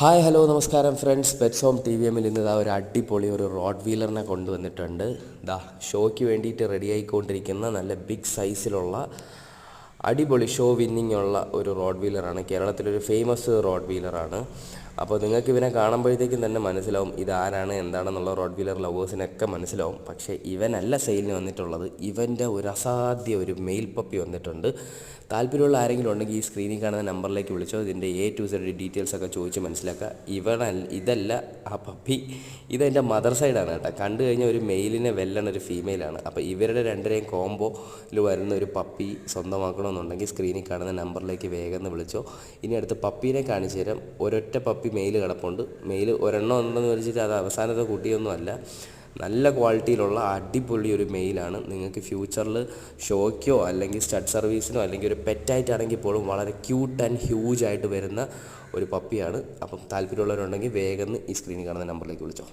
Hi hello നമസ്കാരം friends. Pets home T V എമ്മിൽ ഇന്ന് ഒരു അടിപൊളി ഒരു റോഡ് വീലറിനെ കൊണ്ടുവന്നിട്ടുണ്ട്. ഷോയ്ക്ക് വേണ്ടിയിട്ട് റെഡി ആയിക്കൊണ്ടിരിക്കുന്ന നല്ല ബിഗ് സൈസിലുള്ള അടിപൊളി ഷോ വിന്നിങ് ഉള്ള ഒരു റോഡ് വീലറാണ്. കേരളത്തിലൊരു ഫേമസ് റോഡ് വീലറാണ്. അപ്പോൾ നിങ്ങൾക്ക് ഇവനെ കാണുമ്പോഴത്തേക്കും തന്നെ മനസ്സിലാവും ഇതാരാണ് എന്താണെന്നുള്ള റോഡ് വീലർ ലവേഴ്സിനൊക്കെ മനസ്സിലാവും. പക്ഷേ ഇവനല്ല സെയിലിന് വന്നിട്ടുള്ളത്. ഇവൻ്റെ ഒരു അസാധ്യ ഒരു മെയിൽ പപ്പി വന്നിട്ടുണ്ട്. താല്പര്യമുള്ള ആരെങ്കിലും ഉണ്ടെങ്കിൽ ഈ സ്ക്രീനിൽ കാണുന്ന നമ്പറിലേക്ക് വിളിച്ചോ. ഇതിൻ്റെ A to Z ഡീറ്റെയിൽസ് ഒക്കെ ചോദിച്ച് മനസ്സിലാക്കുക. ഇതല്ല ആ പപ്പി, ഇതെൻ്റെ മദർ സൈഡാണ് കേട്ടോ. കണ്ടു കഴിഞ്ഞാൽ ഒരു മെയിലിനെ വെല്ലണ ഒരു ഫീമെയിലാണ്. അപ്പോൾ ഇവരുടെ രണ്ടുപേരെയും കോംബോയിൽ വരുന്ന ഒരു പപ്പി സ്വന്തമാക്കണമെന്നുണ്ടെങ്കിൽ സ്ക്രീനിൽ കാണുന്ന നമ്പറിലേക്ക് വേഗം വിളിച്ചോ. ഇനി അടുത്ത് പപ്പീനെ കാണിച്ചു തരാം. ഒരൊറ്റ പപ്പി മെയിൽ കിടപ്പുണ്ട്. മെയിൽ ഒരെണ്ണം ഉണ്ടെന്ന് വിളിച്ചിട്ട് അത് അവസാനത്തെ കുട്ടിയൊന്നുമല്ല. നല്ല ക്വാളിറ്റിയിലുള്ള അടിപൊളി ഒരു മെയിലാണ്. നിങ്ങൾക്ക് ഫ്യൂച്ചറിൽ ഷോയ്ക്കോ അല്ലെങ്കിൽ സ്റ്റഡ് സർവീസിനോ അല്ലെങ്കിൽ ഒരു പെറ്റായിട്ടാണെങ്കിൽ പോലും വളരെ ക്യൂട്ട് ആൻഡ് ഹ്യൂജ് ആയിട്ട് വരുന്ന ഒരു പപ്പിയാണ്. അപ്പം താല്പര്യമുള്ളവരുണ്ടെങ്കിൽ വേഗം ഈ സ്ക്രീനിൽ കാണുന്ന നമ്പറിലേക്ക് വിളിച്ചോ.